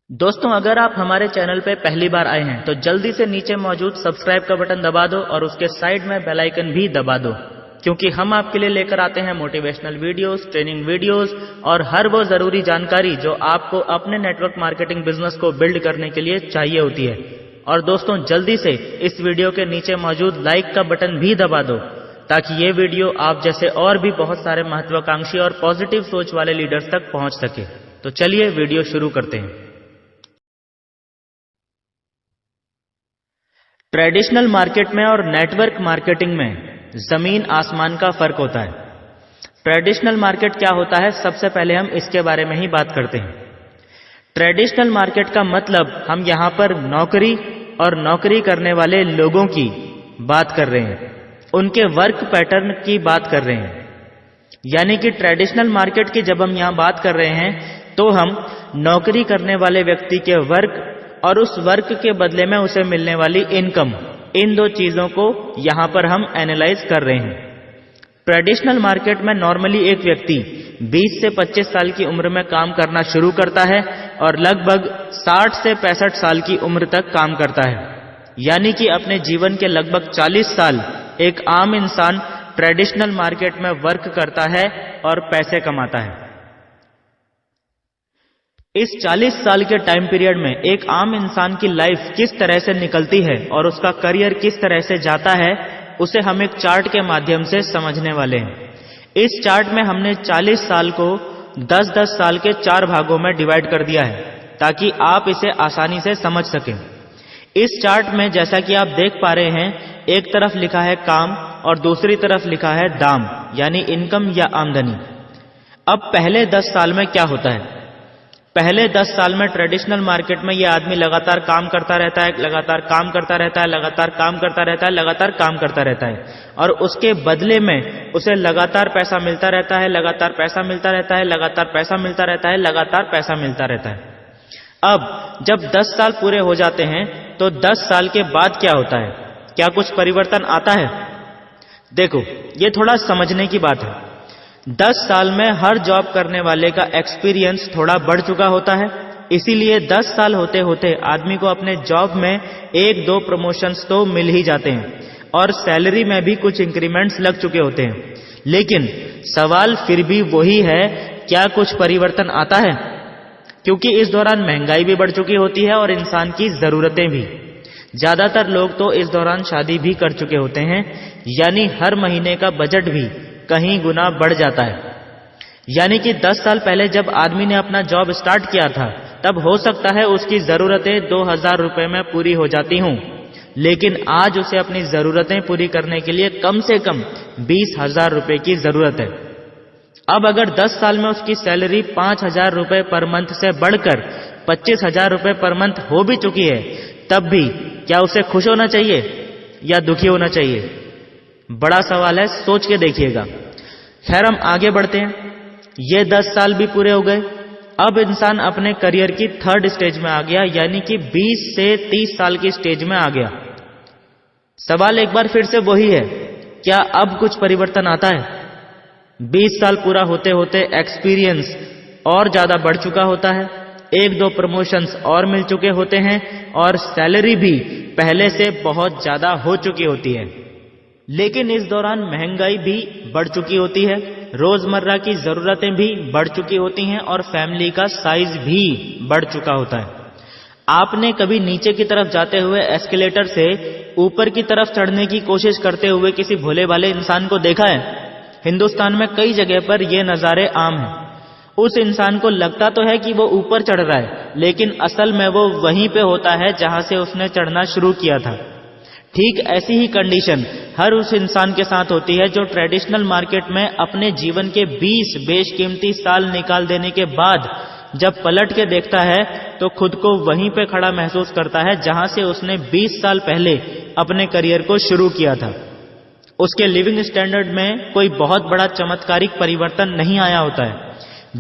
दोस्तों, अगर आप हमारे चैनल पे पहली बार आए हैं तो जल्दी से नीचे मौजूद सब्सक्राइब का बटन दबा दो और उसके साइड में बेल आइकन भी दबा दो, क्योंकि हम आपके लिए लेकर आते हैं मोटिवेशनल वीडियोस, ट्रेनिंग वीडियोस और हर वो जरूरी जानकारी जो आपको अपने नेटवर्क मार्केटिंग बिजनेस को बिल्ड करने के लिए चाहिए होती है। और दोस्तों, जल्दी से इस वीडियो के नीचे मौजूद लाइक का बटन भी दबा दो ताकि ये वीडियो आप जैसे और भी बहुत सारे महत्वाकांक्षी और पॉजिटिव सोच वाले लीडर्स तक पहुंच सके। तो चलिए वीडियो शुरू करते हैं। ट्रेडिशनल मार्केट में और नेटवर्क मार्केटिंग में जमीन आसमान का फर्क होता है। ट्रेडिशनल मार्केट क्या होता है, सबसे पहले हम इसके बारे में ही बात करते हैं। ट्रेडिशनल मार्केट का मतलब हम यहां पर नौकरी और नौकरी करने वाले लोगों की बात कर रहे हैं, उनके वर्क पैटर्न की बात कर रहे हैं। यानी कि ट्रेडिशनल मार्केट की जब हम यहां बात कर रहे हैं तो हम नौकरी करने वाले व्यक्ति के वर्क और उस वर्क के बदले में उसे मिलने वाली इनकम, इन दो चीजों को यहां पर हम एनालाइज कर रहे हैं। ट्रेडिशनल मार्केट में नॉर्मली एक व्यक्ति 20 से 25 साल की उम्र में काम करना शुरू करता है और लगभग 60 से 65 साल की उम्र तक काम करता है। यानी कि अपने जीवन के लगभग 40 साल एक आम इंसान ट्रेडिशनल मार्केट में वर्क करता है और पैसे कमाता है। इस 40 साल के टाइम पीरियड में एक आम इंसान की लाइफ किस तरह से निकलती है और उसका करियर किस तरह से जाता है, उसे हम एक चार्ट के माध्यम से समझने वाले हैं। इस चार्ट में हमने 40 साल को 10-10 साल के 4 भागों में डिवाइड कर दिया है ताकि आप इसे आसानी से समझ सकें। इस चार्ट में जैसा कि आप देख पा रहे हैं, एक तरफ लिखा है काम और दूसरी तरफ लिखा है दाम, यानी इनकम या आमदनी। अब पहले 10 साल में क्या होता है? पहले 10 साल में ट्रेडिशनल मार्केट में यह आदमी लगातार काम करता रहता है, लगातार काम करता रहता है, लगातार काम करता रहता है, लगातार काम करता रहता है और उसके बदले में उसे लगातार पैसा मिलता रहता है, लगातार पैसा मिलता रहता है, लगातार पैसा मिलता रहता है, लगातार पैसा मिलता रहता है। अब जब 10 साल पूरे हो जाते हैं तो 10 साल के बाद क्या होता है? क्या कुछ परिवर्तन आता है? देखो, ये थोड़ा समझने की बात है। 10 साल में हर जॉब करने वाले का एक्सपीरियंस थोड़ा बढ़ चुका होता है, इसीलिए 10 साल होते होते आदमी को अपने जॉब में 1-2 प्रमोशंस तो मिल ही जाते हैं और सैलरी में भी कुछ इंक्रीमेंट्स लग चुके होते हैं। लेकिन सवाल फिर भी वही है, क्या कुछ परिवर्तन आता है? क्योंकि इस दौरान महंगाई भी बढ़ चुकी होती है और इंसान की जरूरतें भी। ज्यादातर लोग तो इस दौरान शादी भी कर चुके होते हैं, यानी हर महीने का बजट भी कहीं गुना बढ़ जाता है। यानी कि 10 साल पहले जब आदमी ने अपना जॉब स्टार्ट किया था तब हो सकता है उसकी जरूरतें 2000 रुपए में पूरी हो जाती हूं, लेकिन आज उसे अपनी जरूरतें पूरी करने के लिए कम से कम 20,000 रुपए की जरूरत है। अब अगर 10 साल में उसकी सैलरी 5,000 रुपए पर मंथ से बढ़कर 25,000 रुपए पर मंथ हो भी चुकी है, तब भी क्या उसे खुश होना चाहिए या दुखी होना चाहिए? बड़ा सवाल है, सोच के देखिएगा। खैर, हम आगे बढ़ते हैं। ये 10 साल भी पूरे हो गए। अब इंसान अपने करियर की 3rd स्टेज में आ गया, यानी कि 20 से 30 साल की स्टेज में आ गया। सवाल एक बार फिर से वही है, क्या अब कुछ परिवर्तन आता है? 20 साल पूरा होते होते एक्सपीरियंस और ज्यादा बढ़ चुका होता है, 1-2 प्रमोशंस और मिल चुके होते हैं और सैलरी भी पहले से बहुत ज्यादा हो चुकी होती है। लेकिन इस दौरान महंगाई भी बढ़ चुकी होती है, रोजमर्रा की जरूरतें भी बढ़ चुकी होती हैं और फैमिली का साइज भी बढ़ चुका होता है। आपने कभी नीचे की तरफ जाते हुए एस्केलेटर से ऊपर की तरफ चढ़ने की कोशिश करते हुए किसी भोले भाले इंसान को देखा है? हिंदुस्तान में कई जगह पर ये नजारे आम हैं। उस इंसान को लगता तो है कि वो ऊपर चढ़ रहा है, लेकिन असल में वो वहीं पे होता है जहां से उसने चढ़ना शुरू किया था। ठीक ऐसी ही कंडीशन हर उस इंसान के साथ होती है जो ट्रेडिशनल मार्केट में अपने जीवन के 20 बेशकीमती साल निकाल देने के बाद जब पलट के देखता है तो खुद को वहीं पे खड़ा महसूस करता है जहां से उसने 20 साल पहले अपने करियर को शुरू किया था। उसके लिविंग स्टैंडर्ड में कोई बहुत बड़ा चमत्कारिक परिवर्तन नहीं आया होता है।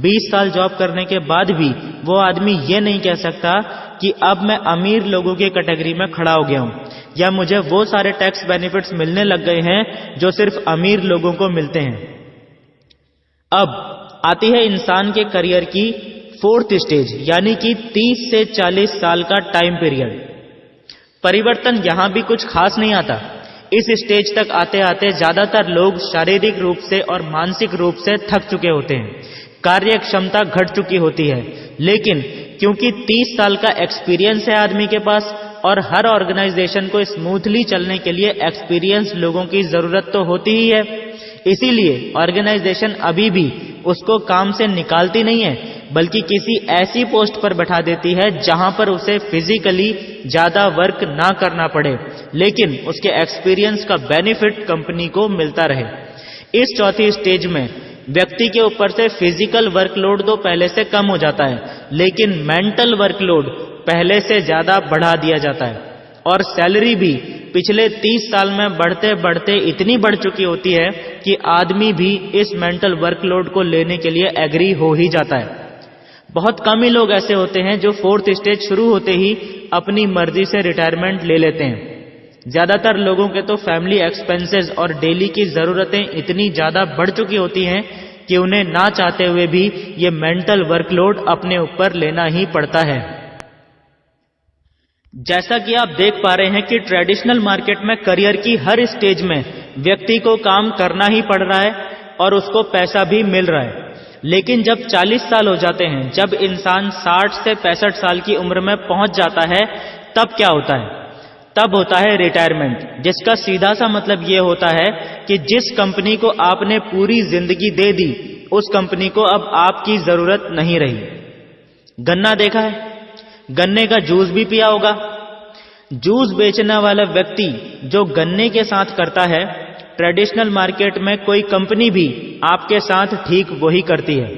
20 साल जॉब करने के बाद भी वो आदमी ये नहीं कह सकता कि अब मैं अमीर लोगों की कैटेगरी में खड़ा हो गया हूं या मुझे वो सारे टैक्स बेनिफिट्स मिलने लग गए हैं जो सिर्फ अमीर लोगों को मिलते हैं। अब आती है इंसान के करियर की फोर्थ स्टेज यानी कि 30 से 40 साल का टाइम पीरियड। परिवर्तन यहां भी कुछ खास नहीं आता। इस स्टेज तक आते आते ज्यादातर लोग शारीरिक रूप से और मानसिक रूप से थक चुके होते हैं, कार्य क्षमता घट चुकी होती है। लेकिन क्योंकि 30 साल का एक्सपीरियंस है आदमी के पास और हर ऑर्गेनाइजेशन को स्मूथली चलने के लिए एक्सपीरियंस लोगों की जरूरत तो होती ही है, इसीलिए ऑर्गेनाइजेशन अभी भी उसको काम से निकालती नहीं है, बल्कि किसी ऐसी पोस्ट पर बैठा देती है जहां पर उसे फिजिकली ज्यादा वर्क ना करना पड़े, लेकिन उसके एक्सपीरियंस का बेनिफिट कंपनी को मिलता रहे। इस चौथी स्टेज में व्यक्ति के ऊपर से फिजिकल वर्कलोड तो पहले से कम हो जाता है, लेकिन मेंटल वर्कलोड पहले से ज्यादा बढ़ा दिया जाता है और सैलरी भी पिछले 30 साल में बढ़ते बढ़ते इतनी बढ़ चुकी होती है कि आदमी भी इस मेंटल वर्कलोड को लेने के लिए एग्री हो ही जाता है। बहुत कम ही लोग ऐसे होते हैं जो फोर्थ स्टेज शुरू होते ही अपनी मर्जी से रिटायरमेंट ले लेते हैं। ज्यादातर लोगों के तो फैमिली एक्सपेंसेस और डेली की जरूरतें इतनी ज्यादा बढ़ चुकी होती हैं कि उन्हें ना चाहते हुए भी ये मेंटल वर्कलोड अपने ऊपर लेना ही पड़ता है। जैसा कि आप देख पा रहे हैं कि ट्रेडिशनल मार्केट में करियर की हर स्टेज में व्यक्ति को काम करना ही पड़ रहा है और उसको पैसा भी मिल रहा है। लेकिन जब 40 साल हो जाते हैं, जब इंसान 60 से 65 साल की उम्र में पहुंच जाता है, तब क्या होता है? तब होता है रिटायरमेंट, जिसका सीधा सा मतलब यह होता है कि जिस कंपनी को आपने पूरी जिंदगी दे दी, उस कंपनी को अब आपकी जरूरत नहीं रही। गन्ना देखा है? गन्ने का जूस भी पिया होगा। जूस बेचने वाला व्यक्ति जो गन्ने के साथ करता है, ट्रेडिशनल मार्केट में कोई कंपनी भी आपके साथ ठीक वही करती है।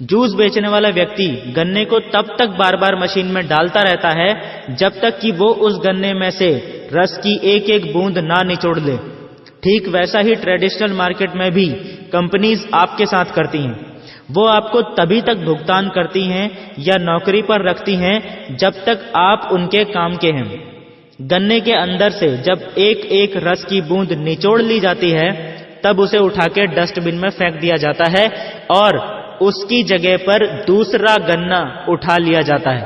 जूस बेचने वाला व्यक्ति गन्ने को तब तक बार बार मशीन में डालता रहता है जब तक कि वो उस गन्ने में से रस की एक एक बूंद ना निचोड़ ले। ठीक वैसा ही ट्रेडिशनल मार्केट में भी कंपनीज आपके साथ करती हैं। वो आपको तभी तक भुगतान करती हैं या नौकरी पर रखती हैं जब तक आप उनके काम के हैं। गन्ने के अंदर से जब एक एक रस की बूंद निचोड़ ली जाती है, तब उसे उठा के डस्टबिन में फेंक दिया जाता है और उसकी जगह पर दूसरा गन्ना उठा लिया जाता है।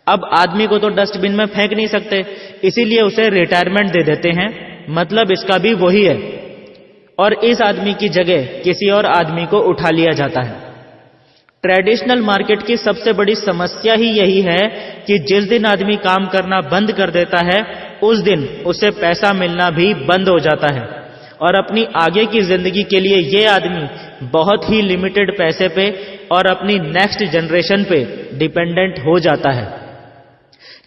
अब आदमी को तो डस्टबिन में फेंक नहीं सकते, इसीलिए उसे रिटायरमेंट दे देते हैं। मतलब इसका भी वही है और इस आदमी की जगह किसी और आदमी को उठा लिया जाता है। ट्रेडिशनल मार्केट की सबसे बड़ी समस्या ही यही है कि जिस दिन आदमी काम करना बंद कर देता है, उस दिन उसे पैसा मिलना भी बंद हो जाता है और अपनी आगे की जिंदगी के लिए ये आदमी बहुत ही लिमिटेड पैसे पे और अपनी नेक्स्ट जनरेशन पे डिपेंडेंट हो जाता है।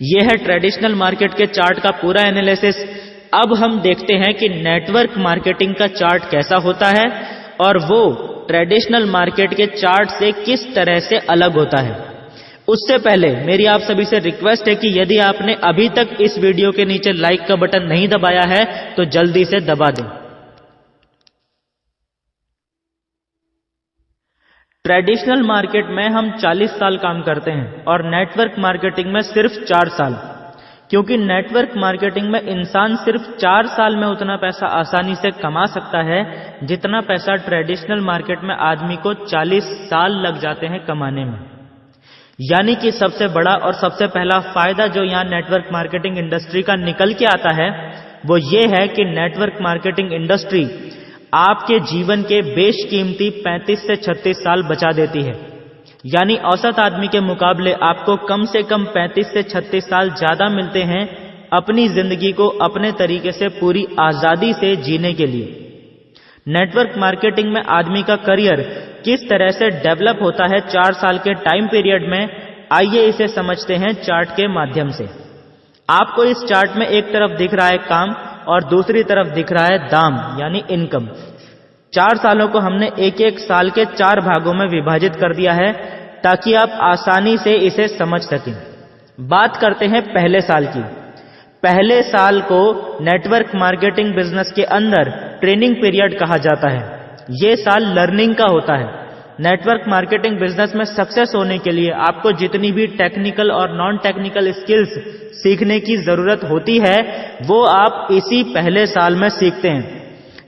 यह है ट्रेडिशनल मार्केट के चार्ट का पूरा एनालिसिस। अब हम देखते हैं कि नेटवर्क मार्केटिंग का चार्ट कैसा होता है और वो ट्रेडिशनल मार्केट के चार्ट से किस तरह से अलग होता है। उससे पहले मेरी आप सभी से रिक्वेस्ट है कि यदि आपने अभी तक इस वीडियो के नीचे लाइक का बटन नहीं दबाया है तो जल्दी से दबा दें। ट्रेडिशनल मार्केट में हम 40 साल काम करते हैं और नेटवर्क मार्केटिंग में सिर्फ 4 साल, क्योंकि नेटवर्क मार्केटिंग में इंसान सिर्फ 4 साल में उतना पैसा आसानी से कमा सकता है जितना पैसा ट्रेडिशनल मार्केट में आदमी को 40 साल लग जाते हैं कमाने में। यानी कि सबसे बड़ा और सबसे पहला फायदा जो यहां नेटवर्क मार्केटिंग इंडस्ट्री का निकल के आता है वो ये है कि नेटवर्क मार्केटिंग इंडस्ट्री आपके जीवन के बेशकीमती 35 से 36 साल बचा देती है। यानी औसत आदमी के मुकाबले आपको कम से कम 35 से 36 साल ज्यादा मिलते हैं अपनी जिंदगी को अपने तरीके से पूरी आजादी से जीने के लिए। नेटवर्क मार्केटिंग में आदमी का करियर किस तरह से डेवलप होता है 4 साल के टाइम पीरियड में, आइए इसे समझते हैं चार्ट के माध्यम से। आपको इस चार्ट में एक तरफ दिख रहा है काम और दूसरी तरफ दिख रहा है दाम यानी इनकम। 4 सालों को हमने एक एक साल के 4 भागों में विभाजित कर दिया है ताकि आप आसानी से इसे समझ सकें। बात करते हैं पहले साल की। पहले साल को नेटवर्क मार्केटिंग बिजनेस के अंदर ट्रेनिंग पीरियड कहा जाता है। यह साल लर्निंग का होता है। नेटवर्क मार्केटिंग बिजनेस में सक्सेस होने के लिए आपको जितनी भी टेक्निकल और नॉन टेक्निकल स्किल्स सीखने की जरूरत होती है वो आप इसी पहले साल में सीखते हैं।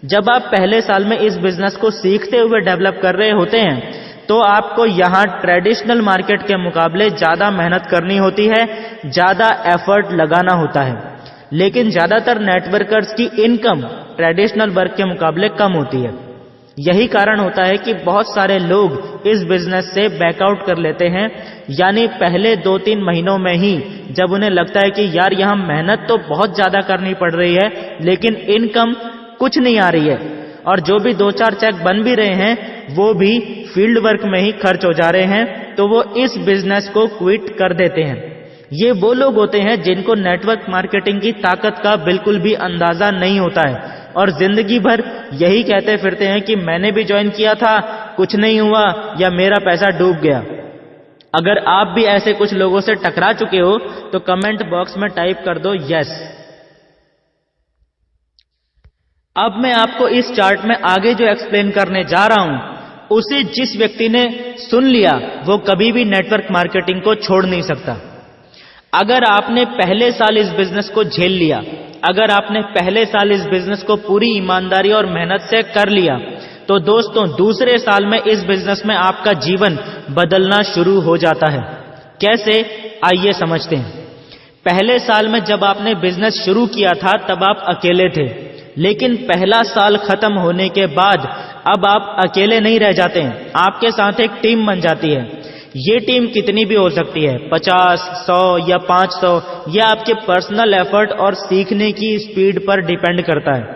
जब आप पहले साल में इस बिजनेस को सीखते हुए डेवलप कर रहे होते हैं तो आपको यहां ट्रेडिशनल मार्केट के मुकाबले ज्यादा मेहनत करनी होती है, ज्यादा एफर्ट लगाना होता है। लेकिन ज्यादातर नेटवर्कर्स की इनकम ट्रेडिशनल वर्क के मुकाबले कम होती है। यही कारण होता है कि बहुत सारे लोग इस बिजनेस से बैकआउट कर लेते हैं, यानी पहले 2-3 महीनों में ही जब उन्हें लगता है कि यार यहां मेहनत तो बहुत ज्यादा करनी पड़ रही है लेकिन इनकम कुछ नहीं आ रही है, और जो भी 2-4 चेक बन भी रहे हैं वो भी फील्ड वर्क में ही खर्च हो जा रहे हैं, तो वो इस बिजनेस को क्विट कर देते हैं। ये वो लोग होते हैं जिनको नेटवर्क मार्केटिंग की ताकत का बिल्कुल भी अंदाजा नहीं होता है और जिंदगी भर यही कहते फिरते हैं कि मैंने भी ज्वाइन किया था, कुछ नहीं हुआ, या मेरा पैसा डूब गया। अगर आप भी ऐसे कुछ लोगों से टकरा चुके हो तो कमेंट बॉक्स में टाइप कर दो यस। अब मैं आपको इस चार्ट में आगे जो एक्सप्लेन करने जा रहा हूं उसे जिस व्यक्ति ने सुन लिया वो कभी भी नेटवर्क मार्केटिंग को छोड़ नहीं सकता। अगर आपने पहले साल इस बिजनेस को झेल लिया, अगर आपने पहले साल इस बिजनेस को पूरी ईमानदारी और मेहनत से कर लिया, तो दोस्तों दूसरे साल में इस बिजनेस में आपका जीवन बदलना शुरू हो जाता है। कैसे, आइए समझते हैं। पहले साल में जब आपने बिजनेस शुरू किया था तब आप अकेले थे, लेकिन पहला साल खत्म होने के बाद अब आप अकेले नहीं रह जाते हैं, आपके साथ एक टीम बन जाती है। ये टीम कितनी भी हो सकती है, 50, 100 या 500, यह आपके पर्सनल एफर्ट और सीखने की स्पीड पर डिपेंड करता है।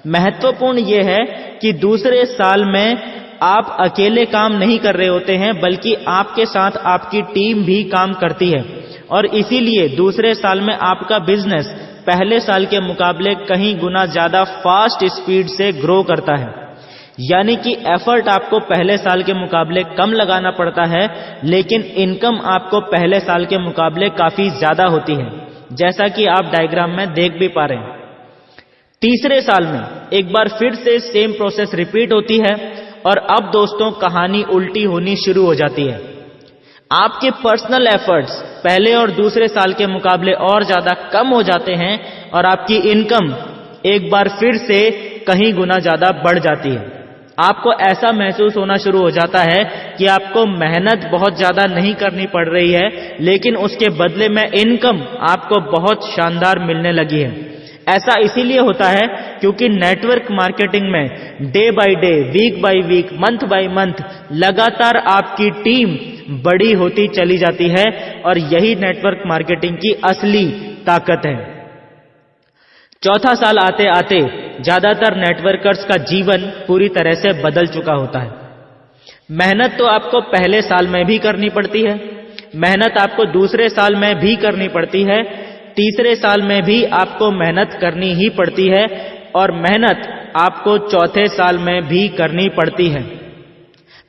महत्वपूर्ण यह है कि दूसरे साल में आप अकेले काम नहीं कर रहे होते हैं, बल्कि आपके साथ आपकी टीम भी काम करती है, और इसीलिए दूसरे साल में आपका बिजनेस पहले साल के मुकाबले कहीं गुना ज्यादा फास्ट स्पीड से ग्रो करता है। यानी कि एफर्ट आपको पहले साल के मुकाबले कम लगाना पड़ता है, लेकिन इनकम आपको पहले साल के मुकाबले काफी ज्यादा होती है, जैसा कि आप डायग्राम में देख भी पा रहे हैं। तीसरे साल में एक बार फिर से सेम प्रोसेस रिपीट होती है, और अब दोस्तों कहानी उल्टी होनी शुरू हो जाती है। आपके पर्सनल एफर्ट्स पहले और दूसरे साल के मुकाबले और ज्यादा कम हो जाते हैं, और आपकी इनकम एक बार फिर से कहीं गुना ज्यादा बढ़ जाती है। आपको ऐसा महसूस होना शुरू हो जाता है कि आपको मेहनत बहुत ज्यादा नहीं करनी पड़ रही है, लेकिन उसके बदले में इनकम आपको बहुत शानदार मिलने लगी है। ऐसा इसीलिए होता है क्योंकि नेटवर्क मार्केटिंग में day by day, week by week, month by month लगातार आपकी टीम बड़ी होती चली जाती है, और यही नेटवर्क मार्केटिंग की असली ताकत है। चौथा साल आते आते ज्यादातर नेटवर्कर्स का जीवन पूरी तरह से बदल चुका होता है। मेहनत तो आपको पहले साल में भी करनी पड़ती है, मेहनत आपको दूसरे साल में भी करनी पड़ती है, तीसरे साल में भी आपको मेहनत करनी ही पड़ती है, और मेहनत आपको चौथे साल में भी करनी पड़ती है।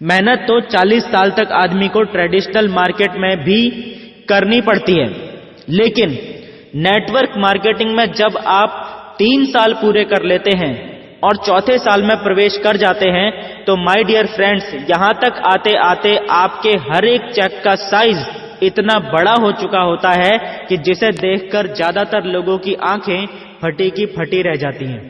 मेहनत तो 40 साल तक आदमी को ट्रेडिशनल मार्केट में भी करनी पड़ती है, लेकिन नेटवर्क मार्केटिंग में जब आप 3 साल पूरे कर लेते हैं और चौथे साल में प्रवेश कर जाते हैं, तो माय डियर फ्रेंड्स, यहां तक आते आते आपके हर एक चेक का साइज इतना बड़ा हो चुका होता है कि जिसे देखकर ज्यादातर लोगों की आंखें फटी की फटी रह जाती हैं।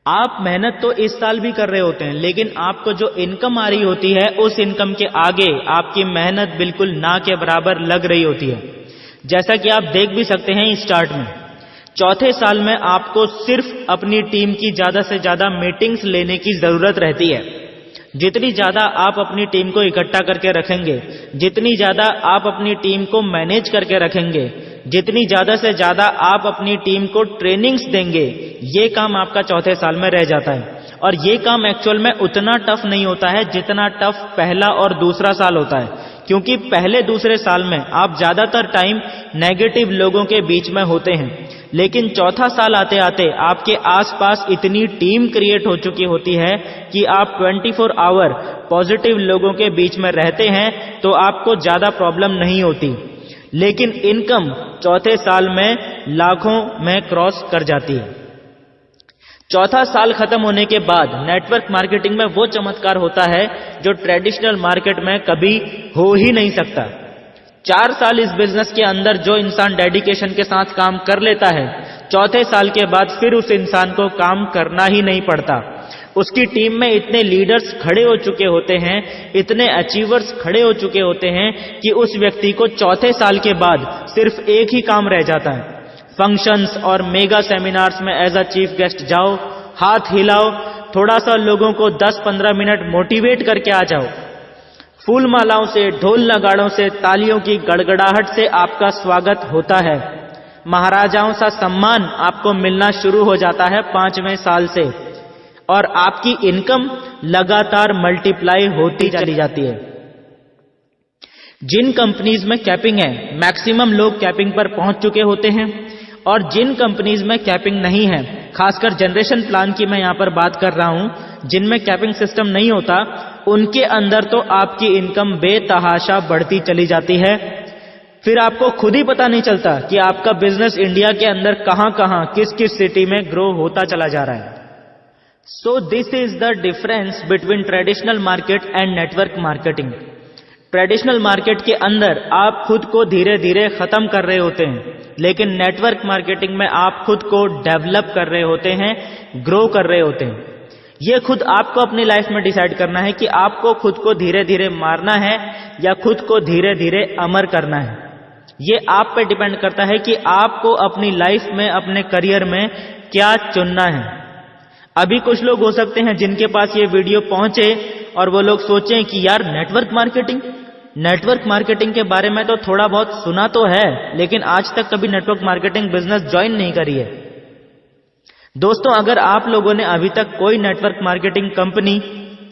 आप मेहनत तो इस साल भी कर रहे होते हैं, लेकिन आपको जो इनकम आ रही होती है उस इनकम के आगे आपकी मेहनत बिल्कुल ना के बराबर लग रही होती है। जैसा कि आप देख भी सकते हैं इस चार्ट में, चौथे साल में आपको सिर्फ अपनी टीम की ज्यादा से ज्यादा मीटिंग्स लेने की जरूरत रहती है। जितनी ज्यादा आप अपनी टीम को इकट्ठा करके रखेंगे, जितनी ज्यादा आप अपनी टीम को मैनेज करके रखेंगे, जितनी ज्यादा से ज्यादा आप अपनी टीम को ट्रेनिंग्स देंगे, ये काम आपका चौथे साल में रह जाता है। और ये काम एक्चुअल में उतना टफ नहीं होता है जितना टफ पहला और दूसरा साल होता है, क्योंकि पहले दूसरे साल में आप ज्यादातर टाइम नेगेटिव लोगों के बीच में होते हैं, लेकिन चौथा साल आते आते आपके आसपास इतनी टीम क्रिएट हो चुकी होती है कि आप 24 आवर पॉजिटिव लोगों के बीच में रहते हैं, तो आपको ज्यादा प्रॉब्लम नहीं होती। लेकिन इनकम चौथे साल में लाखों में क्रॉस कर जाती है। चौथा साल खत्म होने के बाद नेटवर्क मार्केटिंग में वो चमत्कार होता है जो ट्रेडिशनल मार्केट में कभी हो ही नहीं सकता। 4 साल इस बिजनेस के अंदर जो इंसान डेडिकेशन के साथ काम कर लेता है, चौथे साल के बाद फिर उस इंसान को काम करना ही नहीं पड़ता। उसकी टीम में इतने लीडर्स खड़े हो चुके होते हैं, इतने अचीवर्स खड़े हो चुके होते हैं कि उस व्यक्ति को चौथे साल के बाद सिर्फ एक ही काम रह जाता है, फंक्शंस और मेगा सेमिनार्स में एज अ चीफ गेस्ट जाओ, हाथ हिलाओ, थोड़ा सा लोगों को 10-15 मिनट मोटिवेट करके आ जाओ। फूल मालाओं से, ढोल नगाड़ों से, तालियों की गड़गड़ाहट से आपका स्वागत होता है। महाराजाओं सा सम्मान आपको मिलना शुरू हो जाता है 5वें साल से, और आपकी इनकम लगातार मल्टीप्लाई होती चली जाती है। जिन कंपनीज में कैपिंग है, मैक्सिमम लोग कैपिंग पर पहुंच चुके होते हैं, और जिन कंपनीज में कैपिंग नहीं है, खासकर जनरेशन प्लान की मैं यहां पर बात कर रहा हूं, जिनमें कैपिंग सिस्टम नहीं होता, उनके अंदर तो आपकी इनकम बेतहाशा बढ़ती चली जाती है। फिर आपको खुद ही पता नहीं चलता कि आपका बिजनेस इंडिया के अंदर कहां-कहां, किस-किस सिटी में ग्रो होता चला जा रहा है। So this is the difference between traditional market and network marketing. Traditional market के अंदर आप खुद को धीरे धीरे खत्म कर रहे होते हैं, लेकिन नेटवर्क मार्केटिंग में आप खुद को डेवलप कर रहे होते हैं, ग्रो कर रहे होते हैं। यह खुद आपको अपनी लाइफ में डिसाइड करना है कि आपको खुद को धीरे धीरे मारना है या खुद को धीरे धीरे अमर करना है। यह आप पे डिपेंड करता है कि आपको अपनी लाइफ में, अपने करियर में क्या चुनना है। अभी कुछ लोग हो सकते हैं जिनके पास ये वीडियो पहुंचे और वो लोग सोचें कि यार नेटवर्क मार्केटिंग के बारे में तो थोड़ा बहुत सुना तो है, लेकिन आज तक कभी नेटवर्क मार्केटिंग बिजनेस ज्वाइन नहीं करी है। दोस्तों, अगर आप लोगों ने अभी तक कोई नेटवर्क मार्केटिंग कंपनी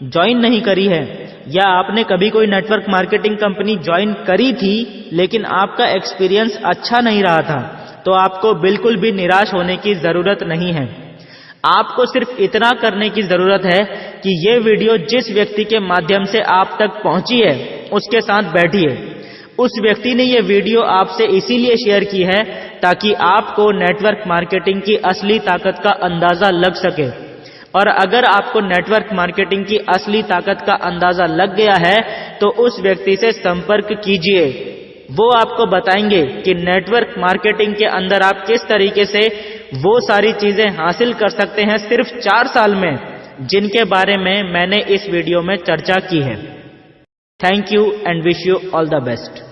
ज्वाइन नहीं करी है, या आपने कभी कोई नेटवर्क मार्केटिंग कंपनी ज्वाइन करी थी लेकिन आपका एक्सपीरियंस अच्छा नहीं रहा था, तो आपको बिल्कुल भी निराश होने की जरूरत नहीं है। आपको सिर्फ इतना करने की जरूरत है कि ये वीडियो जिस व्यक्ति के माध्यम से आप तक पहुंची है, उसके साथ बैठिए। उस व्यक्ति ने ये वीडियो आपसे इसीलिए शेयर की है ताकि आपको नेटवर्क मार्केटिंग की असली ताकत का अंदाजा लग सके। और अगर आपको नेटवर्क मार्केटिंग की असली ताकत का अंदाजा लग गया है, तो उस व्यक्ति से संपर्क कीजिए। वो आपको बताएंगे कि नेटवर्क मार्केटिंग के अंदर आप किस तरीके से वो सारी चीजें हासिल कर सकते हैं सिर्फ 4 साल में, जिनके बारे में मैंने इस वीडियो में चर्चा की है। Thank you and wish you all the best.